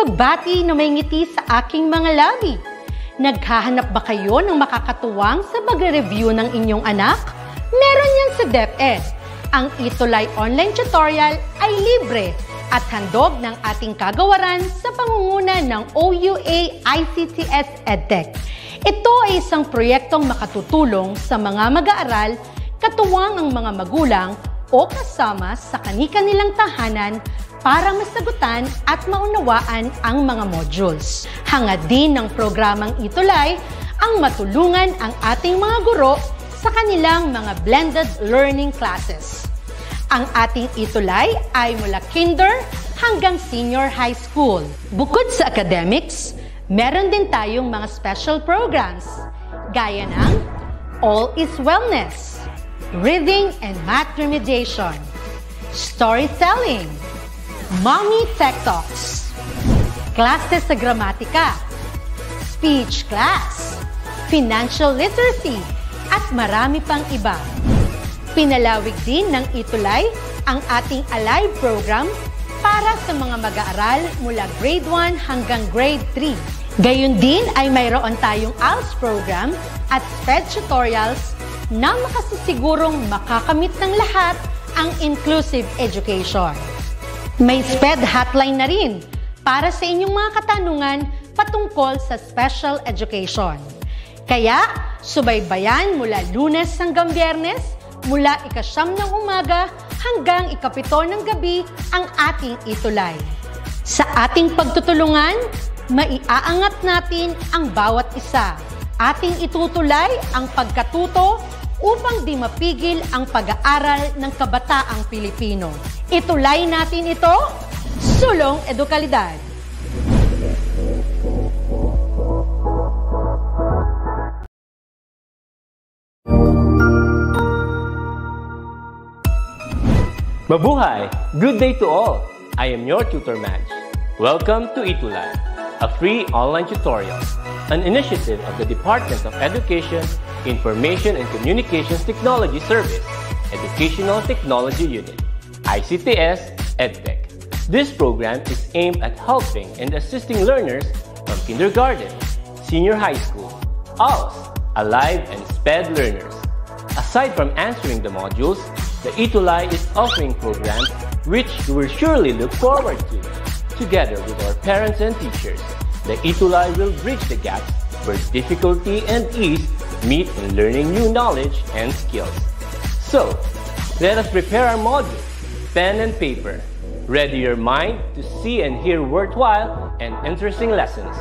pagbati na may ngiti sa aking mga labi. Naghahanap ba kayo ng makakatuwang sa pagre-review ng inyong anak? Meron yan sa DepEd. Ang Itulay online tutorial ay libre at handog ng ating kagawaran sa pangunguna ng OUA ICTS EdTech. Ito ay isang proyektong makatutulong sa mga mag-aaral, katuwang ang mga magulang o kasama sa kani-kanilang tahanan para masagutan at maunawaan ang mga modules. Hangad din ng programang Itulay ang matulungan ang ating mga guro sa kanilang mga blended learning classes. Ang ating Itulay ay mula kinder hanggang senior high school. Bukod sa academics, meron din tayong mga special programs gaya ng All is Wellness, Reading and Math Remediation, Storytelling, Mommy Tech Talks, Classes sa Gramatika, Speech Class, Financial Literacy, at marami pang iba. Pinalawig din ng Itulay ang ating Alive program para sa mga mag-aaral mula grade 1 hanggang grade 3. Gayon din ay mayroon tayong ALS program at SPED tutorials na makasisigurong makakamit ng lahat ang inclusive education. May SPED hotline na rin para sa inyong mga katanungan patungkol sa special education. Kaya, subaybayan mula Lunes hanggang Biyernes, mula 9 ng umaga hanggang 7 ng gabi ang ating Itulay. Sa ating pagtutulungan, maiaangat natin ang bawat isa. Ating itutulay ang pagkatuto upang di mapigil ang pag-aaral ng kabataang Pilipino. Itulay natin ito, sulong edukalidad. Mabuhay! Good day to all! I am your tutor Madge. Welcome to Itulay, a free online tutorial, an initiative of the Department of Education, Information and Communications Technology Service, Educational Technology Unit, ICTS EdTech. This program is aimed at helping and assisting learners from kindergarten, senior high school, ALS, Alive, and SPED learners. Aside from answering the modules, the Itulay is offering programs which you will surely look forward to. Together with our parents and teachers, the Itulay will bridge the gaps where difficulty and ease meet in learning new knowledge and skills. So, let us prepare our modules, pen and paper. Ready your mind to see and hear worthwhile and interesting lessons.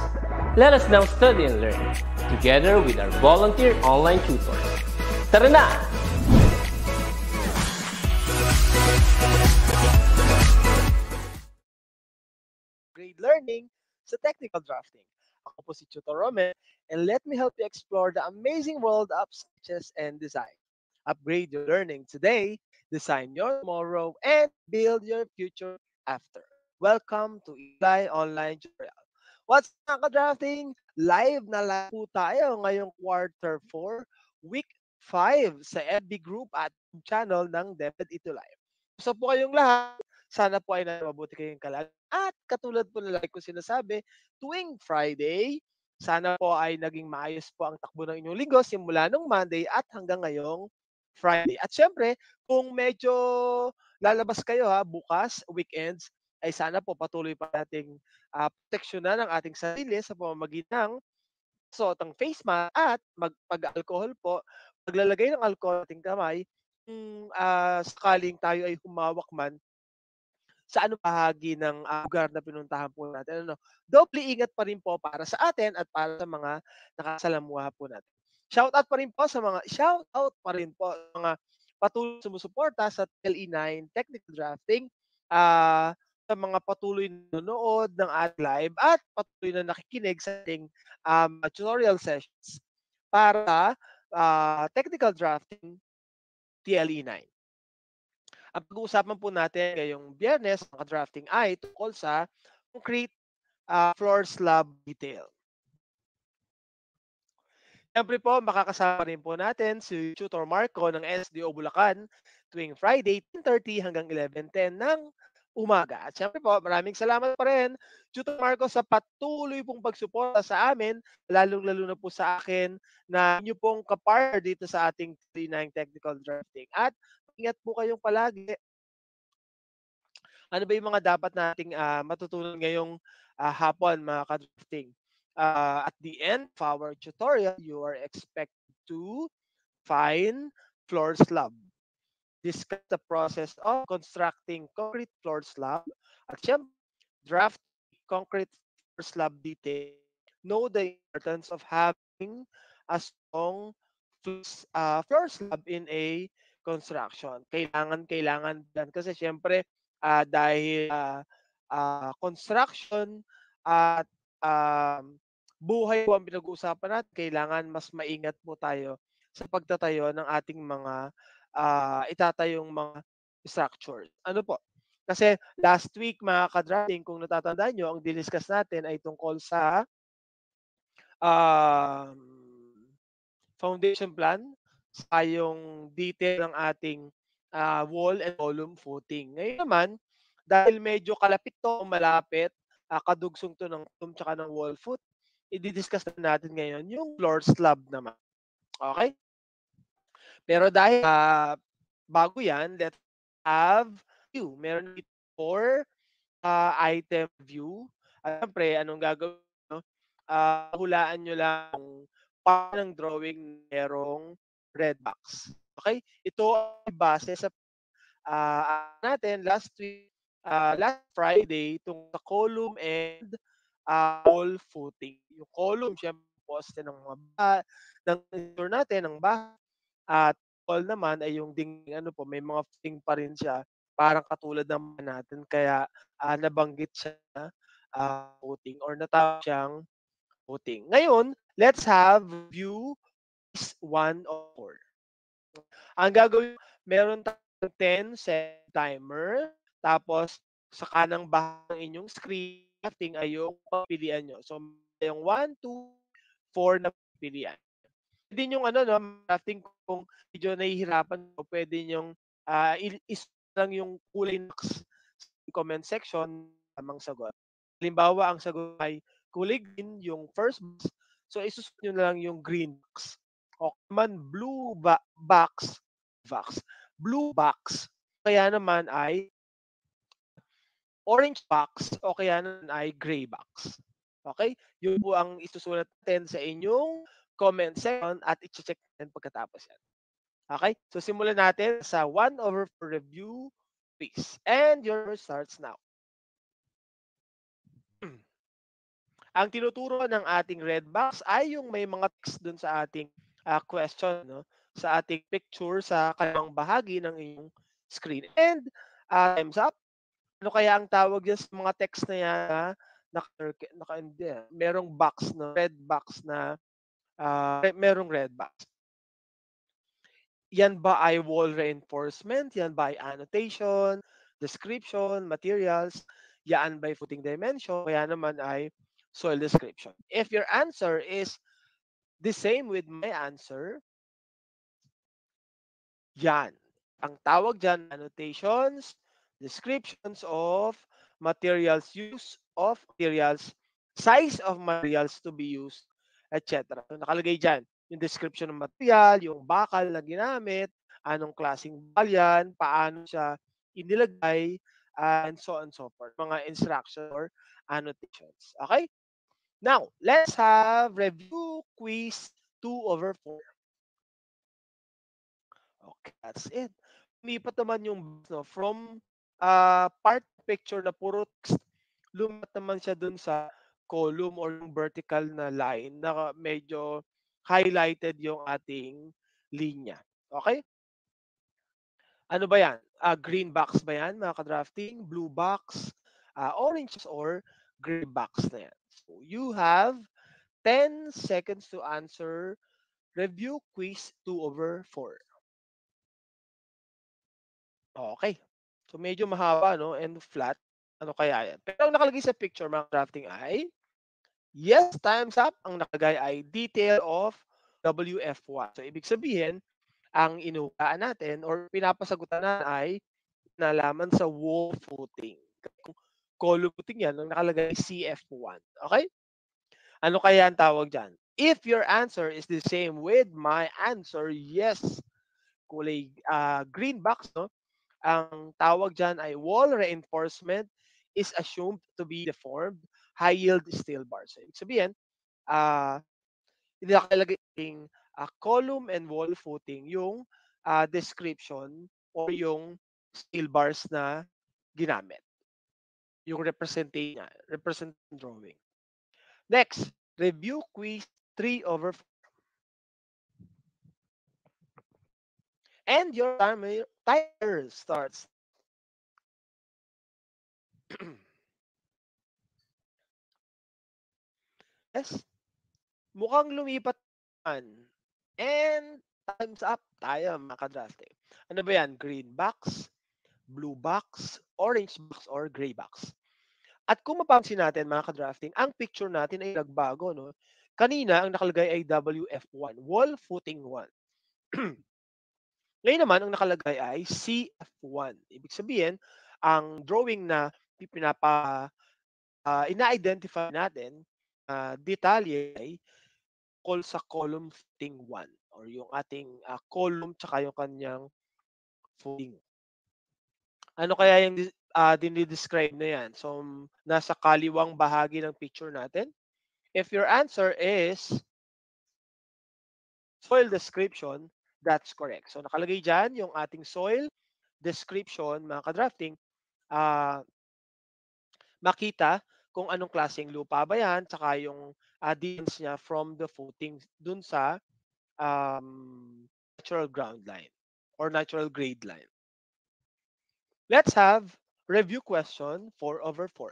Let us now study and learn, together with our volunteer online tutors. Tara na! Grade learning sa technical drafting. Ako po si Tutor Romel, and let me help you explore the amazing world of sketches and design. Upgrade your learning today, design your tomorrow, and build your future after. Welcome to Itulay Online Tutorial. What's up, drafting? Live na live po tayo ngayong quarter 4, week 5 sa FB group at channel ng DepEd Itulay. So po kayong lahat, sana po ay mabuti kayong kalagayan. At katulad po na lagi ko sinasabi, tuwing Friday, sana po ay naging maayos po ang takbo ng inyong linggo simula nung Monday at hanggang ngayong Friday. At syempre, kung medyo lalabas kayo bukas, weekends, ay sana po patuloy pa nating proteksyonan ang ating sarili sa pamamagitan ng suot ng face mask at pag-alcohol po, paglalagay ng alcohol ating kamay, sakaling tayo ay humawak man sa bahagi ng lugar na pinuntahan po natin. Doble ingat pa rin po para sa atin at para sa mga nakasalamuha po natin. Shoutout pa rin po sa mga patuloy sumusuporta sa TLE9 Technical Drafting, sa mga patuloy na nanonood ng ating live at patuloy na nakikinig sa ating tutorial sessions para Technical Drafting TLE9. Ang pag-uusapan po natin ngayong Biyernes, mga drafting ay tungkol sa concrete floor slab detail. Siyempre po, makakasama rin po natin si Tutor Marco ng SDO Bulacan tuwing Friday 10:30 hanggang 11:10 ng umaga. At syempre po, maraming salamat pa rin, Tutor Marco, sa patuloy pong pagsuporta sa amin, lalong-lalo na po sa akin na inyo pong kapartner dito sa ating 39 Technical Drafting. At ingat po kayong palagi. Ano ba yung mga dapat nating matutunan ngayong hapon, mga ka-drafting? At the end of our tutorial, you are expected to find floor slab, discuss the process of constructing concrete floor slab, at syempre, draft concrete floor slab detail. Know the importance of having a strong floor slab in a construction. Kailangan yan kasi syempre dahil construction at um, buhay po ang pinag-uusapan natin, kailangan mas maingat po tayo sa pagtatayo ng ating mga itatayong mga structures. Ano po? Kasi last week, mga ka-drafting, kung natatandaan nyo, ang diniscuss natin ay tungkol sa um, foundation plan, sa yung detail ng ating wall and column footing. Ngayon naman, dahil medyo kalapit to, malapit, kadugsong to ng column tsaka ng wall foot, i-discuss na natin ngayon yung floor slab naman. Okay? Pero dahil bago yan, let's have view. Meron dito 4 item view. At syempre, anong gagawin nyo? Hulaan nyo lang kung paano ng drawing merong red box. Okay? Ito ay base sa natin last week, last Friday, itong sa column and wall footing. Yung column, syempre, poste ng mga ng tour natin, ng bahay. At wall naman ay yung dingding, ano po, may mga footing pa rin siya, parang katulad naman natin. Kaya nabanggit siya na footing or natawag siyang footing. Ngayon, let's have view is 1 of 4. Ang gagawin, meron tayong 10-second timer, tapos sa kanang bahagi ng inyong screen, crafting ay yung pagpilian nyo. So, yung 1, 2, 4 na pilian. Pwede yung ano, no, crafting kung medyo nahihirapan po, pwede yung lang yung kulay box sa comment section, tamang sagot. Halimbawa, ang sagot ay kulay green, yung first box. So, isusunod nyo na lang yung green box. O naman, blue box. Kaya naman ay orange box o kaya naman ay gray box. Okay? Yun po ang isusulat natin sa inyong comment section at i-check natin pagkatapos yan. Okay? So simulan natin sa 1/4 review quiz. And your starts now. Ang tinuturo ng ating red box ay yung may mga text dun sa ating question, no? Sa ating picture sa kanang bahagi ng inyong screen. And time's up. Ano kaya ang tawag dyan sa mga text na yan merong box, no? Red box na merong red box. Yan ba ay wall reinforcement? Yan ba ay annotation, description, materials? Yan ba ay footing dimension? Kaya naman ay soil description. If your answer is the same with my answer, yan. Ang tawag dyan, annotations, descriptions of materials, use of materials, size of materials to be used, etc. So, nakalagay dyan yung description ng material, yung bakal na ginamit, anong klaseng bakal yan, paano siya inilagay, and so on and so forth. Mga instructions or annotations. Okay? Now, let's have review quiz 2/4. Okay, that's it. Lumipat naman yung no, from part picture na puro text, lumipat naman siya dun sa column or yung vertical na line na medyo highlighted yung ating linya. Okay? Ano ba yan? Green box ba yan, mga ka-drafting? Blue box, orange or gray box na yan. So you have 10 seconds to answer review quiz 2/4. Okay. So medyo mahaba, no, and flat. Ano kaya yan? Pero ang nakalagay sa picture, mga drafting, ay yes, time's up. Ang nakalagay ay detail of WF1. So ibig sabihin, ang inuulaan natin or pinapasagutan natin ay nalaman sa wall footing. column footing yan, ang nakalagay CF1. Okay? Ano kaya ang tawag dyan? If your answer is the same with my answer, yes, kulay green box, no? Ang tawag dyan ay wall reinforcement is assumed to be deformed high-yield steel bars. So, ibig sabihin, ah, nakalagay yung column and wall footing yung description or yung steel bars na ginamit. Yung represent drawing. Next, review quiz 3 over 4. And your timer starts. Yes, mukhang lumipat naman. And time's up tayo mga ka-drafting. Ano ba yan? Green box, blue box, orange box, or gray box. At kung mapapansin natin mga ka-drafting, ang picture natin ay nagbago. No? Kanina, ang nakalagay ay WF1, wall footing 1. Ngayon naman, ang nakalagay ay CF1. Ibig sabihin, ang drawing na ina-identify natin, detalye ay call sa column footing 1 or yung ating column tsaka yung kanyang footing. Ano kaya yung dinidescribe na yan? So, nasa kaliwang bahagi ng picture natin. If your answer is soil description, that's correct. So, nakalagay dyan yung ating soil description, mga ka-drafting, makita kung anong klaseng lupa ba yan, tsaka yung distance niya from the footing dun sa natural ground line or natural grade line. Let's have review question 4 over 4.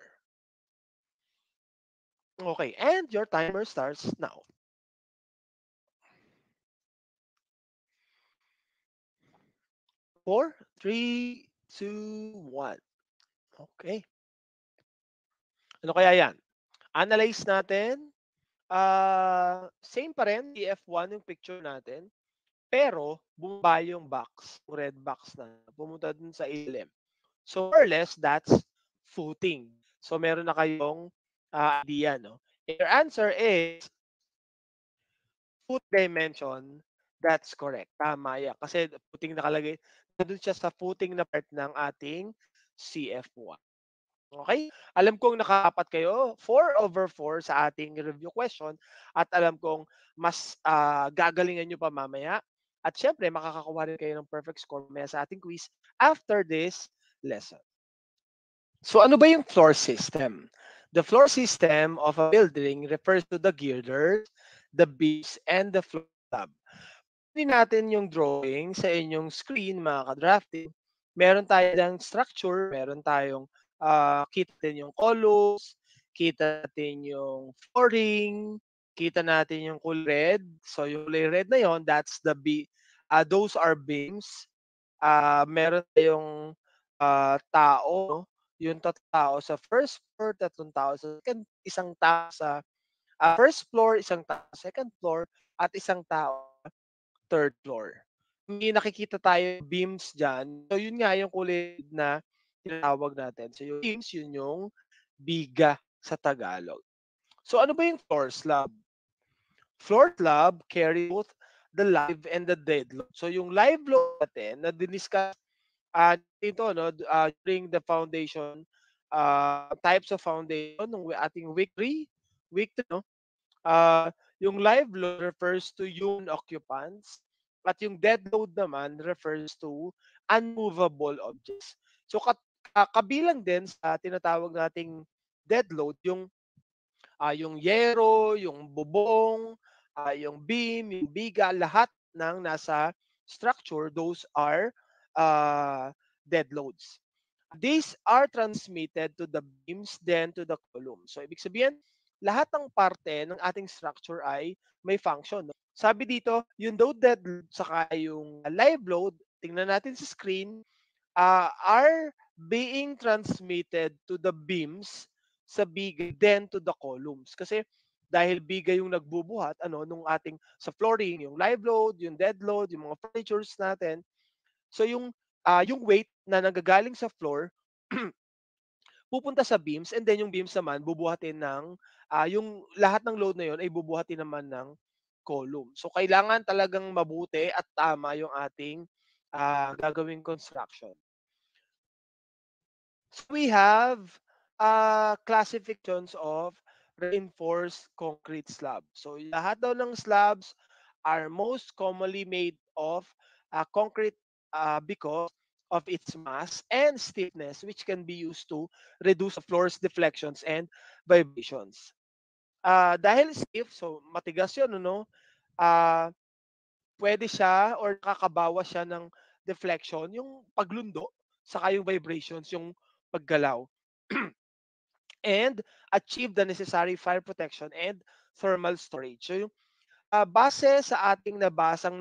Okay, and your timer starts now. 4, 3, 2, 1. Okay. Ano kaya yan? Analyze natin. Same pa rin, TF1 yung picture natin. Pero, bumaba yung box, yung red box na, pumunta dun sa ilalim. So, more or less, that's footing. So, meron na kayong idea, no? If your answer is foot dimension, that's correct. Tama yan. Kasi footing nakalagay, nandun siya sa footing na part ng ating CF1. Okay? Alam kong nakaapat kayo, 4 over 4 sa ating review question at alam kong mas gagalingan nyo pa mamaya. At syempre, makakakuha rin kayo ng perfect score mamaya sa ating quiz after this lesson. So ano ba yung floor system? The floor system of a building refers to the girders, the beams, and the floor slab. Hindi natin yung drawing sa inyong screen, mga ka-drafting. Meron tayong structure, meron tayong kita natin yung columns, kita natin yung flooring, kita natin yung kulay red. So yung kulay red na yon, that's those are beams. Meron tayong tao, no? Yung tao sa first floor, tatlong tao sa second, isang tao sa first floor, isang tao sa second floor, at isang tao sa third floor. May nakikita tayo beams dyan. So yun nga yung kulay na tinatawag natin. So yung beams, yun yung biga sa Tagalog. So ano ba yung floor slab? Floor slab carry both the live and the dead load. So yung live load natin na diniscuss dito no during the foundation types of foundation ng ating week 3, week 2 no. Yung live load refers to human occupants at yung dead load naman refers to unmovable objects. So kabilang din sa tinatawag nating dead load yung yero, yung bubong, yung beam, yung biga, lahat ng nasa structure, those are dead loads. These are transmitted to the beams, then to the columns. So, ibig sabihin, lahat ng parte ng ating structure ay may function. No? Sabi dito, yung dead load saka yung live load, tingnan natin sa screen, are being transmitted to the beams sa biga, then to the columns. Kasi dahil biga yung nagbubuhat nung ating sa flooring, yung live load, yung dead load, yung mga furnitures natin. So yung weight na nagagaling sa floor pupunta sa beams, and then yung beams naman bubuhatin ng, yung lahat ng load na yun ay bubuhatin naman ng column. So kailangan talagang mabuti at tama yung ating, gagawing construction. So we have, classifications of reinforced concrete slab. So lahat daw ng slabs are most commonly made of, concrete, because of its mass and stiffness, which can be used to reduce the floor's deflections and vibrations. Dahil stiff, so matigas yun, ano, ah, pwede siya or nakakabawas siya ng deflection, yung paglundo, saka yung vibrations, yung paggalaw. And achieve the necessary fire protection and thermal storage. So yung, base sa ating nabasa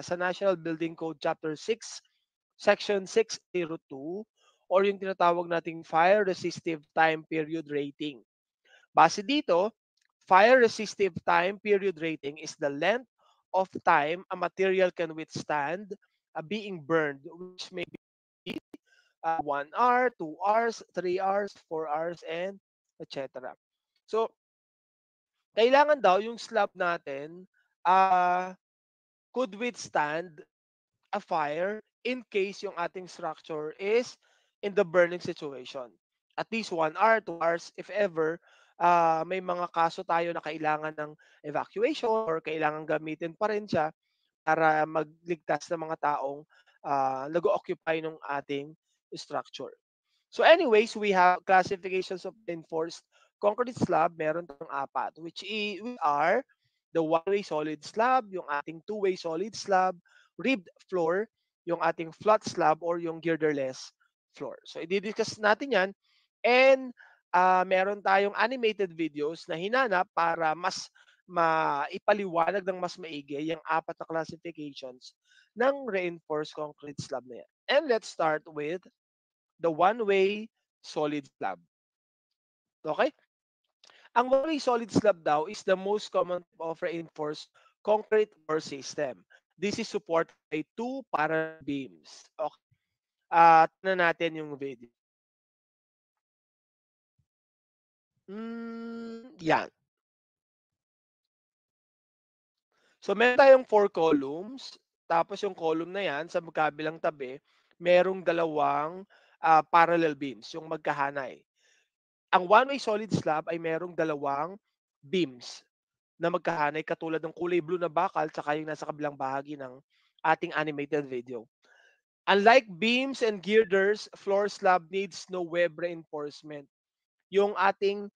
sa National Building Code Chapter 6, Section 602, or yung tinatawag nating Fire Resistive Time Period Rating. Base dito, fire resistive time period rating is the length of time a material can withstand, being burned, which may be, 1 hour, 2 hours, 3 hours, 4 hours, and etc. So, kailangan daw yung slab natin, ah, could withstand a fire in case yung ating structure is in the burning situation. At least 1 hour, 2 hours, if ever, may mga kaso tayo na kailangan ng evacuation or kailangan gamitin pa rin siya para magligtas ng mga taong, nag-occupy ng ating structure. So anyways, we have classifications of reinforced concrete slab. Meron tayong apat, which are the one-way solid slab, yung ating two-way solid slab, ribbed floor, yung ating flat slab, or yung girderless floor. So i-discuss natin yan, and meron tayong animated videos na hinanap para mas maipaliwanag ng mas maigi yung apat na classifications ng reinforced concrete slab na yan. And let's start with the one-way solid slab. Okay? Ang one-way solid slab daw is the most common type of reinforced concrete floor system. This is supported by two parallel beams. Okay. Tignan natin yung video. Yan. So meron tayong 4 columns, tapos yung column na yan sa magkabilang tabi, merong dalawang, parallel beams, yung magkahanay. Ang one-way solid slab ay merong dalawang beams na magkahanay katulad ng kulay blue na bakal tsaka yung nasa kabilang bahagi ng ating animated video. Unlike beams and girders, floor slab needs no web reinforcement. Yung ating,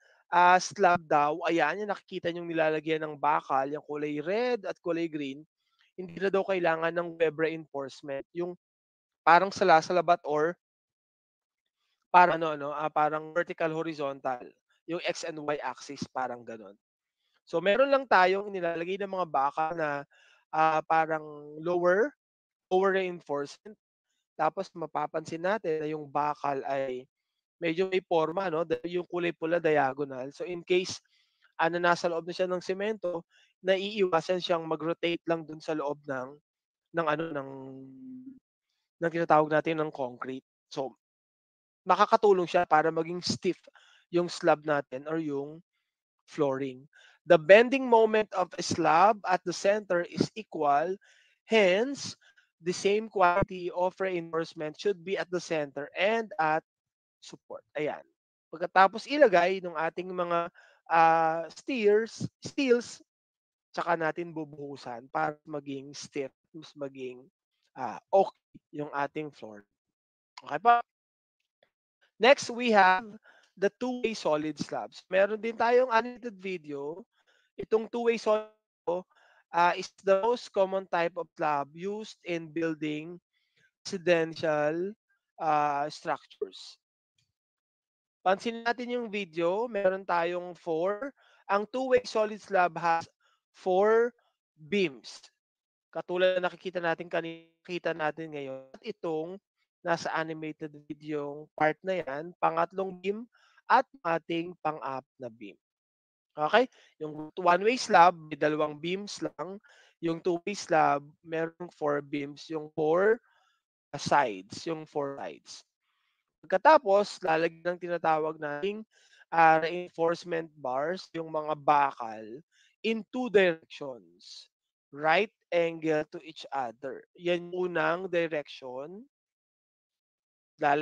slab daw, ayan, yung nakikita niyong nilalagyan ng bakal, yung kulay red at kulay green, hindi na daw kailangan ng web reinforcement. Yung parang salasalabat or parang parang vertical horizontal, yung X and Y axis parang gano'n. So meron lang tayong nilalagay na mga bakal na, parang lower reinforcement. Tapos mapapansin natin na yung bakal ay medyo may porma, 'no, yung kulay pula diagonal. So in case, nasa loob na siya ng semento, naiiwasan siyang mag-rotate lang dun sa loob ng ano, ng tinatawag natin ng concrete. So makakatulong siya para maging stiff yung slab natin or yung flooring. The bending moment of a slab at the center is equal, hence, the same quantity of reinforcement should be at the center and at support. Ayan. Pagkatapos ilagay ng ating mga, steels, tsaka natin bubuhusan para maging stiff, mas maging, okay yung ating floor. Okay pa? Next, we have the two-way solid slabs. Meron din tayong animated video. Itong two-way solid, is the most common type of slab used in building residential, structures. Pansinin natin yung video, meron tayong 4. Ang two-way solid slab has 4 beams. Katulad na nakikita natin kanina, nakita natin ngayon. At itong nasa animated video part na yan, pangatlong beam at ating pang-apat na beam. Okay? Yung one-way slab, may dalawang beams lang. Yung two-way slab, merong 4 beams. Yung 4 sides, yung 4 sides. Pagkatapos, lalagyan ng tinatawag nating reinforcement bars, yung mga bakal, in two directions. Right angle to each other. Yan yung unang direction.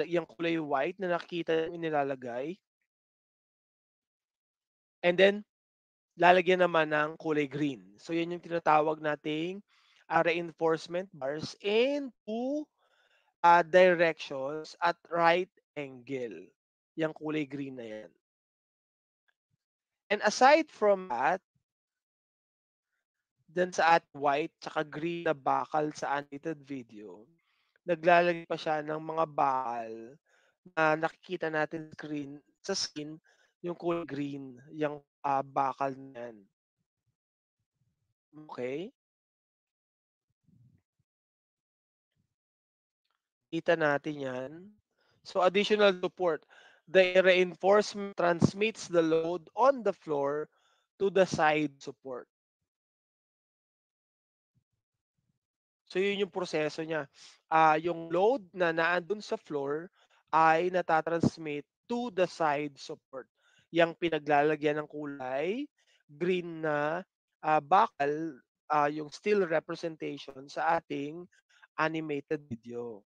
Yung kulay white na nakikita yung inilalagay. And then, lalagyan naman ng kulay green. So, yan yung tinatawag nating reinforcement bars in two directions at right angle. Yung kulay green na yan. And aside from that, dun sa at white tsaka green na bakal sa animated video, naglalagay pa siya ng mga bakal na nakikita natin sa screen, yung kulay green, yung bakal na yan. Okay? Kita natin yan. So additional support. The reinforcement transmits the load on the floor to the side support. So yun yung proseso niya. Yung load na naandun sa floor ay natatransmit to the side support. Yang pinaglalagyan ng kulay, green na bakal, yung still representation sa ating animated video.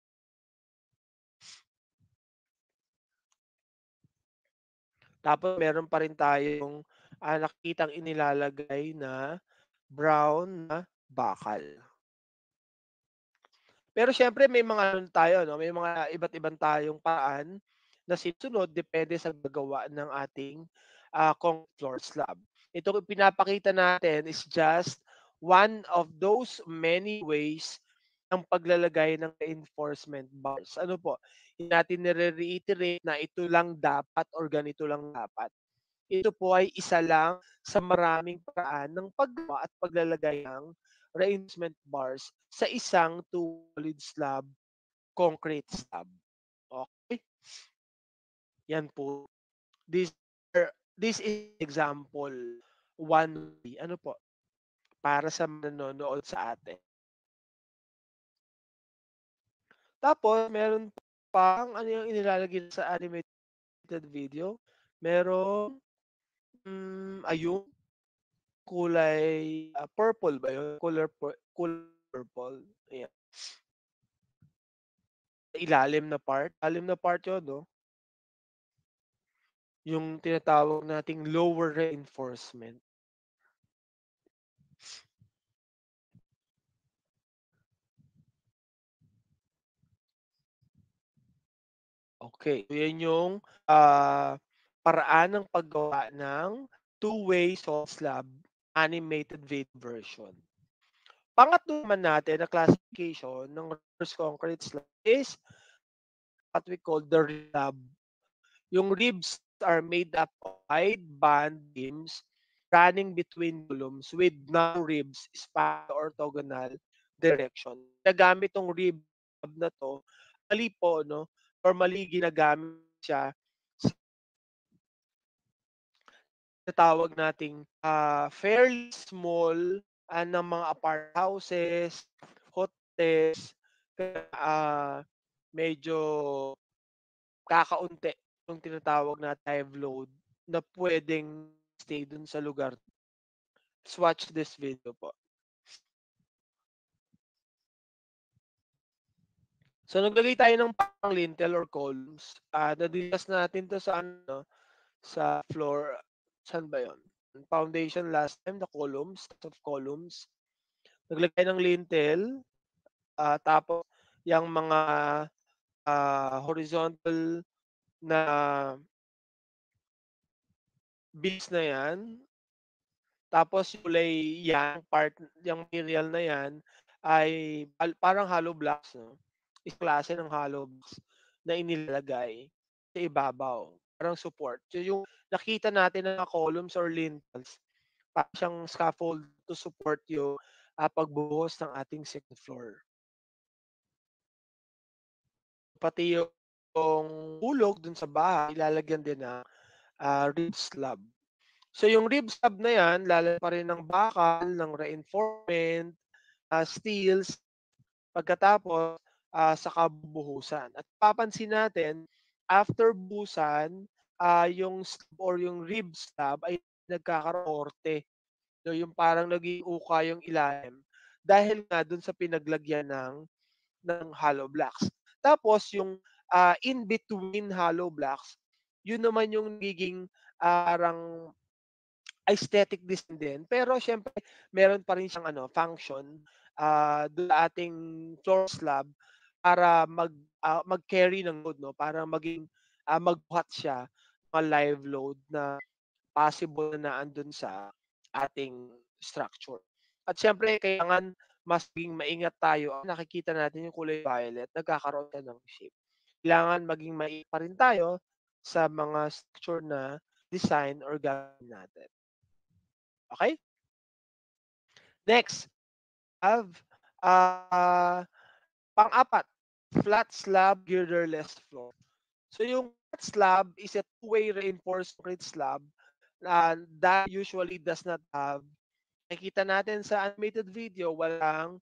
Tapos meron pa rin tayong nakikitang inilalagay na brown na bakal. Pero siyempre may mga ano tayo 'no, may mga iba't ibang tayong paraan na sinusunod depende sa gagawa ng ating concrete floor slab. Ito pinapakita natin is just one of those many ways ng paglalagay ng reinforcement bars. Ano po, hindi natin nire-reiterate na ito lang dapat or ganito lang dapat. Ito po ay isa lang sa maraming paraan ng paggawa at paglalagay ng reinforcement bars sa isang solid slab, concrete slab. Okay? Yan po. This this is example one way. Ano po? Para sa manonood sa atin. Tapos meron pang ano yung inilalagay sa animated video. Merong ayun kulay purple ba yun? Color purple. Ayan. Ilalim na part yun, no? Yung tinatawag nating lower reinforcement. Okay, so yan yung paraan ng paggawa ng two-way salt slab animated video version. Pangatlo naman natin na classification ng reverse concrete slab is what we call the rib slab. Yung ribs are made up of wide band beams running between columns with narrow ribs spanning the orthogonal direction. Nagamit tong rib slab na to, mali po, no? Normally ginagamit siya sa tawag nating fairly small ng mga apart houses, hotels, medyo kakaunti yung tinatawag na live load na pwedeng stay dun sa lugar. Let's watch this video po. So naglagay tayo ng pang lintel or columns. Na-discuss natin to sa sa floor. Saan ba 'yon? Foundation last time, the columns, of columns. Naglagay ng lintel, tapos yung mga horizontal na beams na 'yan, tapos yung kulay yan, yung material na 'yan ay parang hollow blocks, 'no? Isang klase ng hollow blocks na inilalagay sa ibabaw, parang support. So yung nakita natin na columns or lintels, parang siyang scaffold to support yung pagbuhos ng ating second floor. Pati yung hulog dun sa bahay, ilalagyan din ng rib slab. So yung rib slab na yan, lalagyan pa rin ng bakal, ng reinforcement, steels, pagkatapos sa kabubuhusan. At papansin natin, after buhusan, yung slab or yung rib slab ay nagkakakorte. No, yung parang naging uka yung ilalim dahil nga dun sa pinaglagyan ng hollow blocks. Tapos yung in between hollow blocks, yun naman yung nagiging parang aesthetic design din. Pero siyempre meron pa rin siyang function dun sa ating floor slab para mag-carry ng load 'no, para maging magbuhat siya ng live load na possible na andun sa ating structure. At siyempre kailangan mas maging maingat tayo. Nakikita natin yung kulay violet, nagkakaroon siya ng shape. Kailangan maging maingat pa rin tayo sa mga structure na design or gagawin natin. Okay? Next, have uh, pang-apat, flat slab girderless floor. So yung flat slab is a two-way reinforced concrete slab that usually does not have, nakikita natin sa animated video, walang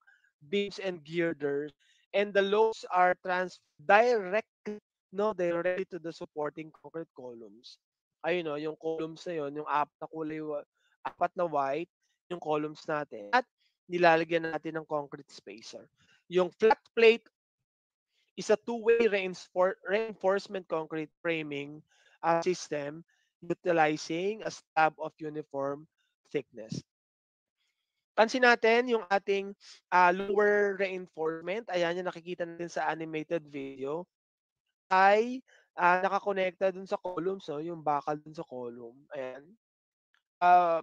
beams and girders, and the loads are transferred directly to the supporting concrete columns. Ayun no, yung columns na yun, yung apat na white, yung columns natin, at nilalagyan natin ng concrete spacer. Yung flat plate is a two-way reinforcement concrete framing system utilizing a slab of uniform thickness. Pansin natin yung ating lower reinforcement, ayan yung nakikita natin sa animated video, ay nakakonekta dun sa columns, no? Yung bakal dun sa column. Ayan.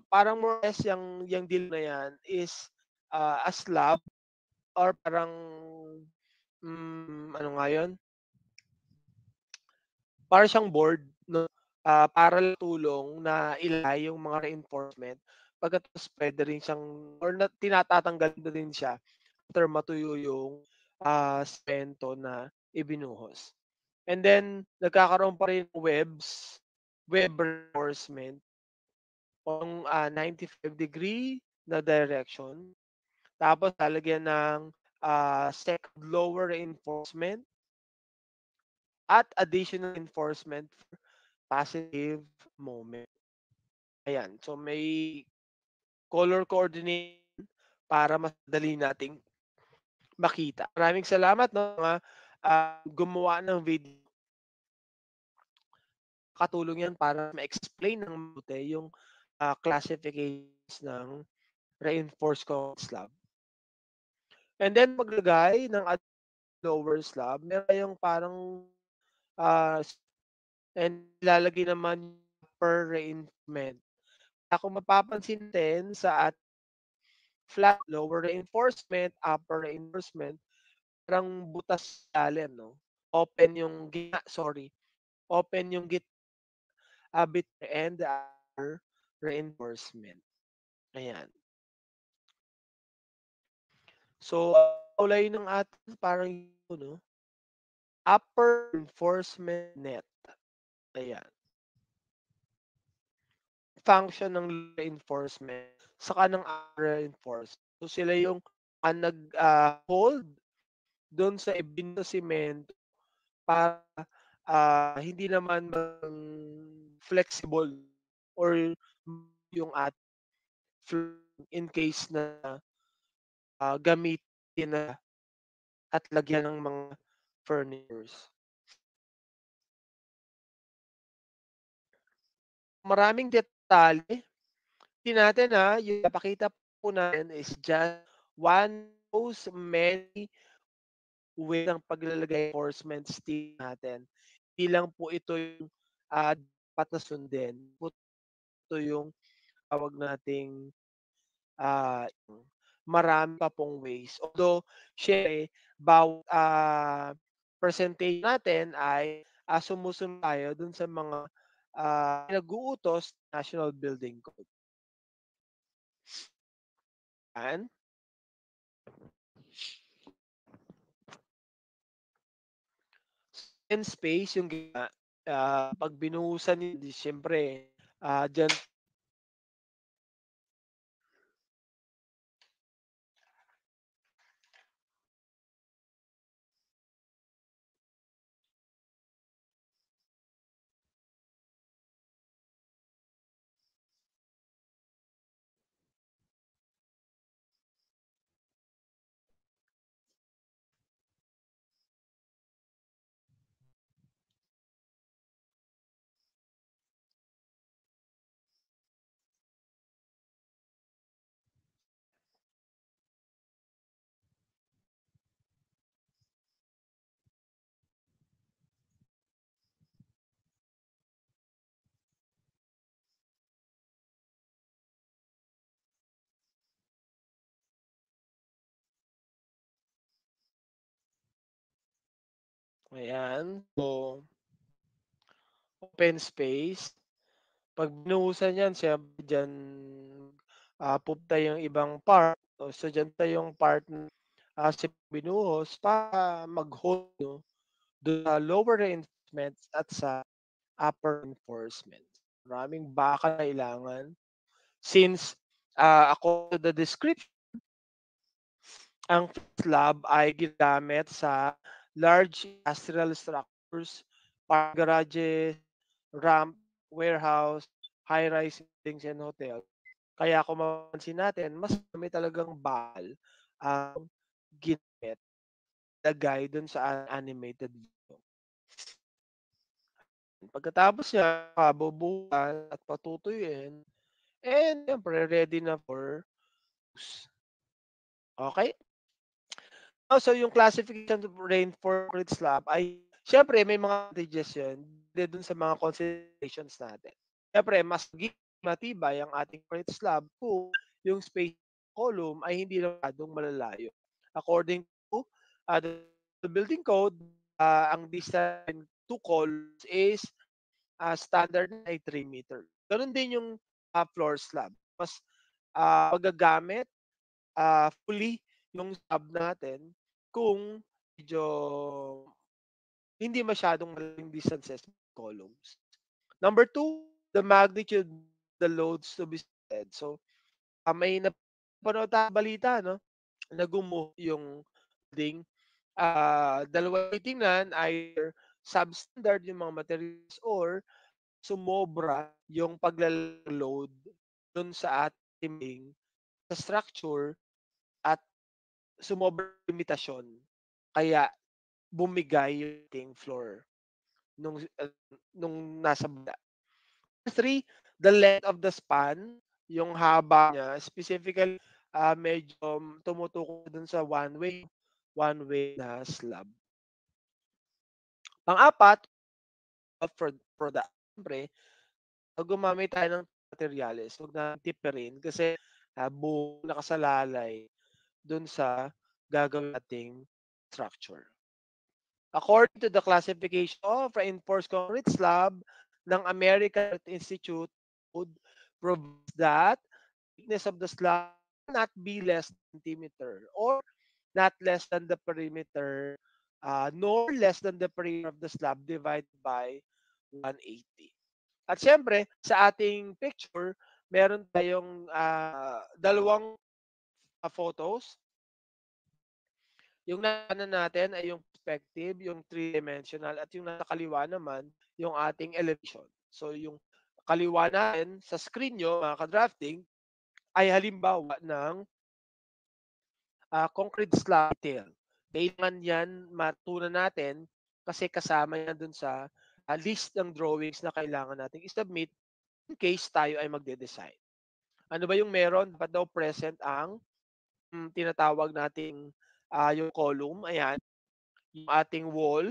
Parang more or less yung deal na yan is a slab or parang, ano nga yun? Para siyang board, no? Para lang tulong na ilagay yung mga reinforcement. Pagkatapos puwede rin siyang or tinatatanggal na din siya after matuyo yung semento na ibinuhos. And then nagkakaroon pa rin web reinforcement kung 95 degree na direction. Tapos lalagyan ng second lower reinforcement at additional reinforcement for positive moment. Ayan. So may color coordination para mas madali nating makita. Maraming salamat no mga gumawa ng video. Katulong yan para ma-explain ng mabuti yung classifications ng reinforced concrete slab. And then maglagay ng lower slab, meron yung parang and ilalagay naman per reinforcement. Kung mapapansin natin sa flat lower reinforcement, upper reinforcement, parang butas ilalim, no? Open yung gitna, sorry. Open yung gitna and the upper reinforcement. Ayan. So, kulay ng ating parang yun, no? Upper reinforcement net. Ayan. Function ng reinforcement saka ng upper reinforcement. So, sila yung nag-hold doon sa ibinto semento para hindi naman flexible or yung at in case na gamitin na at lagyan ng mga furnitures. Maraming detalye. Tingnan natin yung napakita po natin is just one of those many way ng paglalagay enforcement steel natin. Hindi lang po ito yung dapat na sundin. Ito yung tawag nating marami pa pong ways. Although, syempre, bawat presentation natin ay sumusunod tayo dun sa mga nag-uutos National Building Code. Yan. And space yung pag binuhusan yun, siyempre, dyan Ayan. So, open space. Pag binuhusan yan, siyempre diyan, pupunta yung ibang part. So, diyan pa yung part na, binuhos para mag-hold 'no, dun sa lower reinforcements at sa upper reinforcements. Maraming bakal na kailangan since, according to the description, ang slab ay ginagamit sa large industrial structures, park garages, ramp, warehouse, high-rise buildings and hotel. Kaya kung mapapansin natin, mas marami talagang bakal ang ginamit, lagay dun sa animated video. Pagkatapos niya, bubuhusan at patutuyuin, and siyempre ready na for use. Okey? So yung classification of reinforced concrete slab ay siyempre may mga advantages yun, depende dun sa mga considerations natin. Siyempre mas magiging matibay ang ating concrete slab kung yung space column ay hindi na masyadong malalayo. According to the building code, ang distance between two columns is standard ay 3 meters. Gano'n din yung floor slab. Mas magagamit fully yung slab natin kung medyo hindi masyadong malaking distances columns. Number two, the magnitude of the loads to be supported. So, may napanood tayong balita 'no, na yung building. Dalawa titingnan, either substandard yung mga materials or sumobra yung load dun sa ating sa structure at sumobra yung limitasyon. Kaya bumigay yung ating floor nung nung nasa baba. Three, the length of the span, yung haba niya, specifically, medyo tumutukoy dun sa one way na slab. Pang-apat, siyempre, 'pag gumamit tayo ng materyales, huwag nating tipirin kasi, buong nakasalalay dun sa gagawin nating structure. According to the classification of reinforced concrete slab ng American Earth Institute, would provides that thickness of the slab not be less than centimeter or not less than the perimeter, nor less than the perimeter of the slab divided by 180. At siyempre, sa ating picture, meron tayong dalawang photos. Yung nakanan natin ay yung perspective, yung three-dimensional, at yung nasa kaliwa naman, yung ating elevation. So yung kaliwa natin sa screen nyo, mga ka-drafting, ay halimbawa ng concrete slab detail. Kailangan yan matunan natin kasi kasama yan dun sa list ng drawings na kailangan nating i-submit in case tayo ay magde-design. Ano ba yung meron? Dapat daw present ang tinatawag nating yung column, ayan, yung ating wall,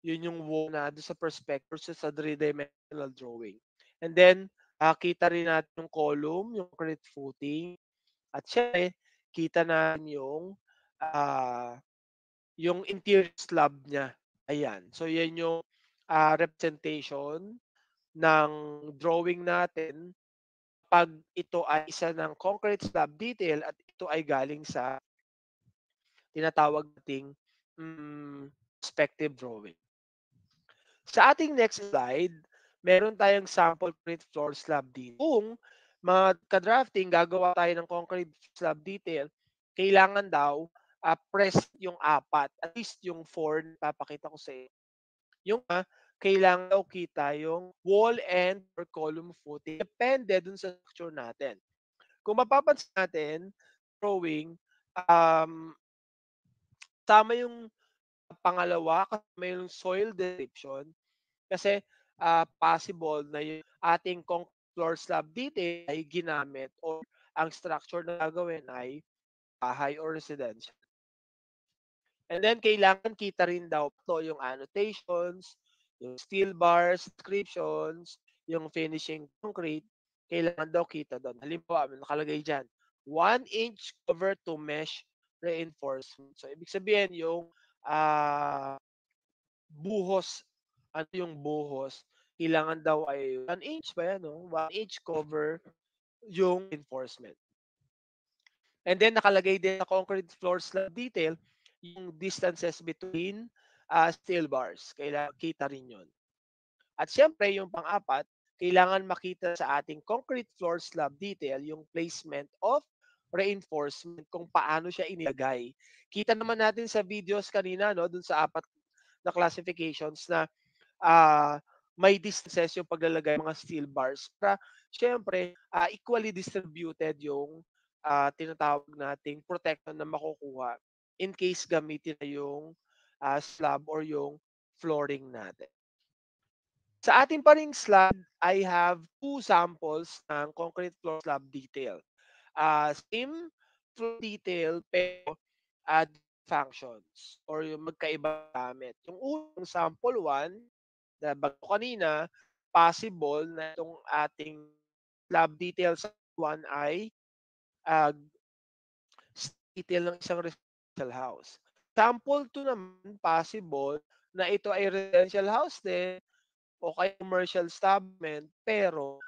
yun yung wall na doon sa perspective sa three-dimensional drawing. And then, kita rin natin yung column, yung concrete footing, at syempre, kita natin yung interior slab niya. Ayan. So, yan yung representation ng drawing natin pag ito ay isa ng concrete slab detail at ito ay galing sa tinatawag nating perspective drawing. Sa ating next slide, meron tayong sample concrete floor slab detail. Kung mga ka-drafting, gagawa tayo ng concrete slab detail, kailangan daw press yung apat, at least yung 4 na papakita ko sa inyo. Yung kailangan daw kita yung wall and or column footing. Depende dun sa structure natin. Kung mapapansin natin, drawing, tama yung pangalawa, kasama yung soil description, kasi possible na yung ating concrete floor slab detail ay ginamit or ang structure na gagawin ay bahay or residential. And then kailangan kita rin daw to yung annotations, yung steel bars, descriptions, yung finishing concrete, kailangan daw kita doon. Halimbawa, nakalagay dyan, 1-inch cover to mesh reinforcement. So, ibig sabihin yung buhos. Ano yung buhos? Kailangan daw ay 1 inch ba yan, no? 1 inch cover yung reinforcement. And then nakalagay din sa concrete floor slab detail yung distances between steel bars. Kailangan kita rin yun. At siyempre, yung pang-apat, kailangan makita sa ating concrete floor slab detail yung placement of reinforcement kung paano siya inilagay. Kita naman natin sa videos kanina, no, dun sa apat na classifications na ah, may distances yung paglalagay ng mga steel bars para siyempre equally distributed yung tinatawag nating protection na makukuha in case gamitin na yung slab or yung flooring natin. Sa ating pa ring slab, I have two samples ng concrete floor slab detail. Same floor detail pero functions or yung magkaibang gamit. Yung unang sample 1 na bago kanina, possible na itong ating slab detail sa 1 ay ah, detail ng isang residential house. Sample 2 naman, possible na ito ay residential house din o kaya commercial establishment pero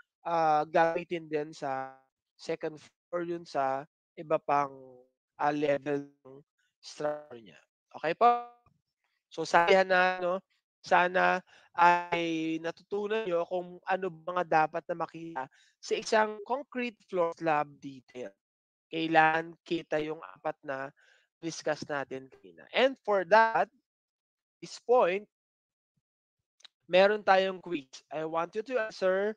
gamitin din sa second floor yun sa iba pang level ng structure niya. Okay po? So sabihan na no, sana ay natutunan niyo kung ano mga dapat na makita sa isang concrete floor slab detail. Kailangan kita yung apat na discuss natin kanina. And for that, this point, meron tayong quiz. I want you to answer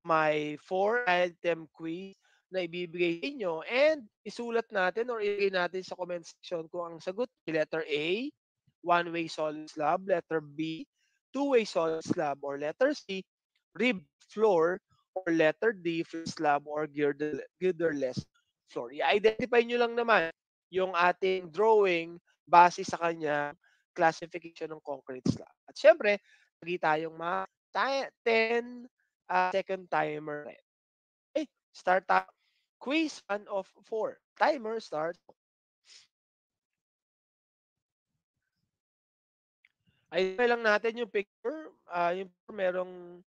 my 4-item quiz na ibibigay sa inyo and isulat natin or ilagay natin sa comment section kung ang sagot ay letter A, one-way solid slab, letter B, two-way solid slab, or letter C, ribbed floor, or letter D, flat slab, or girderless floor. I-identify nyo lang naman yung ating drawing base sa kanya classification ng concrete slab. At syempre, lagi tayong 10 second timer. Okay, start tayo. Quiz 1 of 4. Timer start. Ay lang natin yung picture. Yung picture merong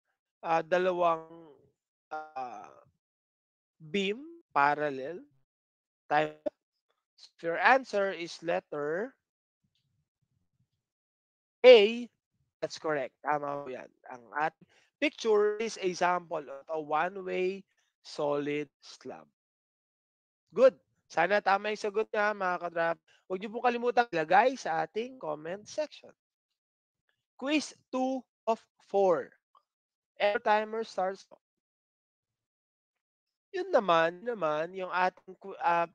dalawang ah, beam parallel. Time. If your answer is letter A, that's correct. Tama po yan. Ang ating picture is a sample of a one-way solid slab. Good. Sana tama yung sagot niya, mga kadrap. Huwag niyo po kalimutang ilagay sa ating comment section. Quiz 2 of 4. Air timer starts. Yun naman, yung ating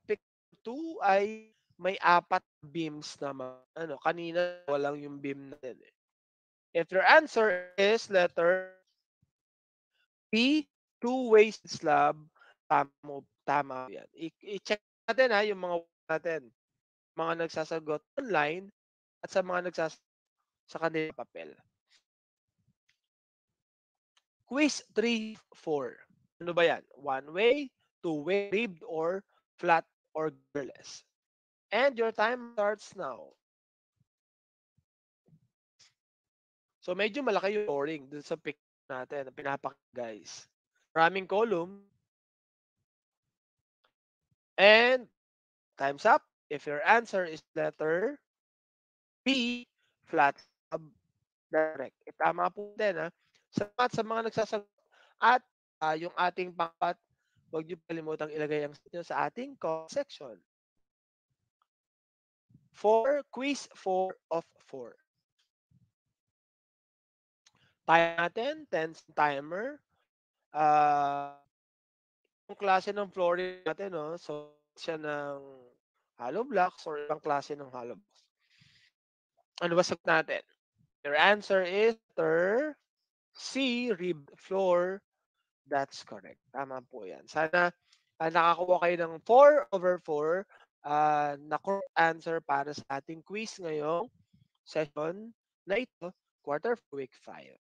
picture 2 ay may 4 beams naman. Ano, kanina walang yung beam natin eh. If your answer is letter B, two-way slab, tama yan. I-check natin yung mga natin. Mga nagsasagot online at sa mga nagsasagot sa kanilang papel. Quiz 3, 4. Ano ba yan? One way, two way, ribbed or flat or girderless. And your time starts now. So medyo malaki yung scoring dun sa pick natin na pinapakita guys. Maraming column. And time's up. If your answer is letter B, flat direct. Tama po din ha. Salamat sa mga nagsasagot. At yung ating pangkat, huwag niyo kalimutang ilagay ang sagot sa ating comment section. For quiz 4 of 4. Time natin, 10 timer. Yung klase ng flooring natin, no? So, siya ng hollow blocks or ibang klase ng hollow blocks. Ano ba sagot natin? Your answer is letter C, ribbed floor. That's correct. Tama po yan. Sana nakakuha kayo ng 4 over 4 na correct answer para sa ating quiz ngayong session na ito, quarter week 5.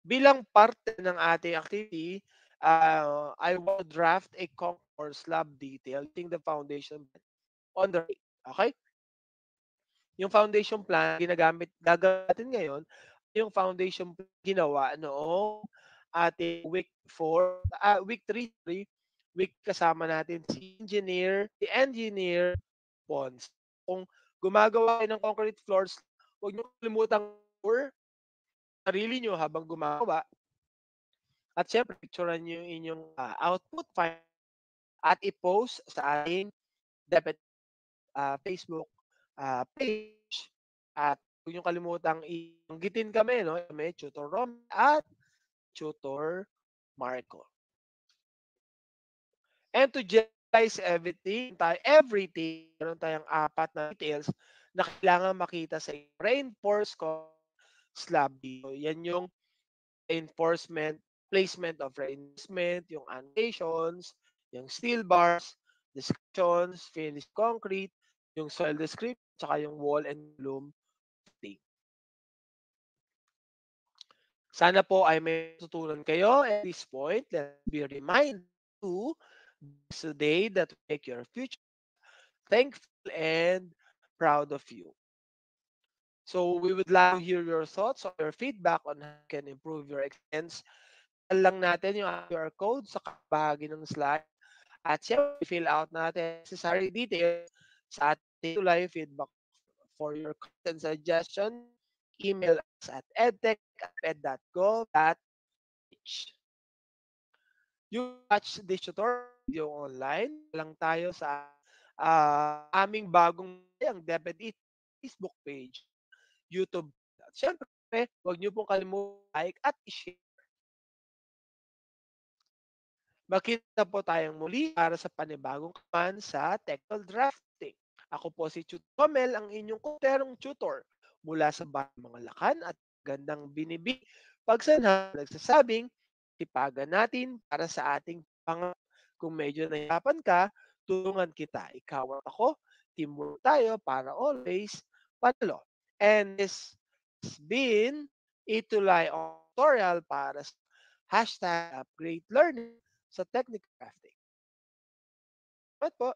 Bilang parte ng ating activity, I will draft a concrete slab detail using the foundation on the right. Okay? Yung foundation plan gagawin natin ngayon, yung foundation plan ginawa noong ating week 3 sorry, week kasama natin si engineer Pons. Kung gumagawa kayo ng concrete floors, huwag niyo kalimutang tour sarili niyo habang gumagawa at siyempre picturean niyo yung inyong, output file at i-post sa ating DepEd, Facebook, page at huwag niyong kalimutang banggitin kami 'no, kami Tutor Rom at Tutor Marco. And to generalize everything, meron tayong 4 na details na kailangan makita sa reinforced slab dito. Yan yung reinforcement, placement of reinforcement, yung annotations, yung steel bars, descriptions, finished concrete, yung soil description, tsaka yung wall and loom footing. Sana po ay may tutunan kayo at this point. Let's be reminded to today that make your future thankful and proud of you. So we would like to hear your thoughts or your feedback on how you can improve your experience. Lang natin yung QR code sa bahagi ng slide at syempre fill out natin necessary details sa ating live feedback for your comments and suggestion. Email us at edtech@ped.gov.ph. You watch this tutorial video online lang tayo sa aming bagong ang DepEd Facebook page, YouTube. At syempre, huwag niyo pong kalimutan like at i-share. Magkita po tayong muli para sa panibagong kaman sa Technical Drafting. Ako po si Tutor Romel, ang inyong kuterong tutor mula sa Bayan Mga Lakan at gandang binibig pagsanha nagsasabing tipagan natin para sa ating pangarap. Kung medyo nahihirapan ka, tulungan kita. Ikaw at ako, teamwork tayo para always panalo. And this has been Itulay tutorial para sa #upgrade learning sa technical crafting. Salamat po.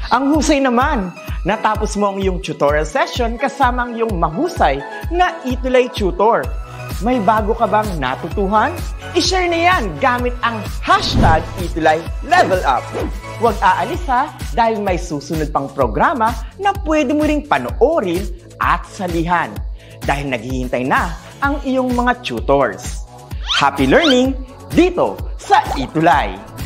Ang husay naman! Natapos mo ang iyong tutorial session kasama ang iyong mahusay na Itulay Tutor. May bago ka bang natutuhan? I-share na yan gamit ang hashtag #ItulayLevelUp. Huwag aalis ha, dahil may susunod pang programa na pwede mo ring panoorin at salihan. Dahil naghihintay na ang iyong mga tutors. Happy learning dito sa Itulay!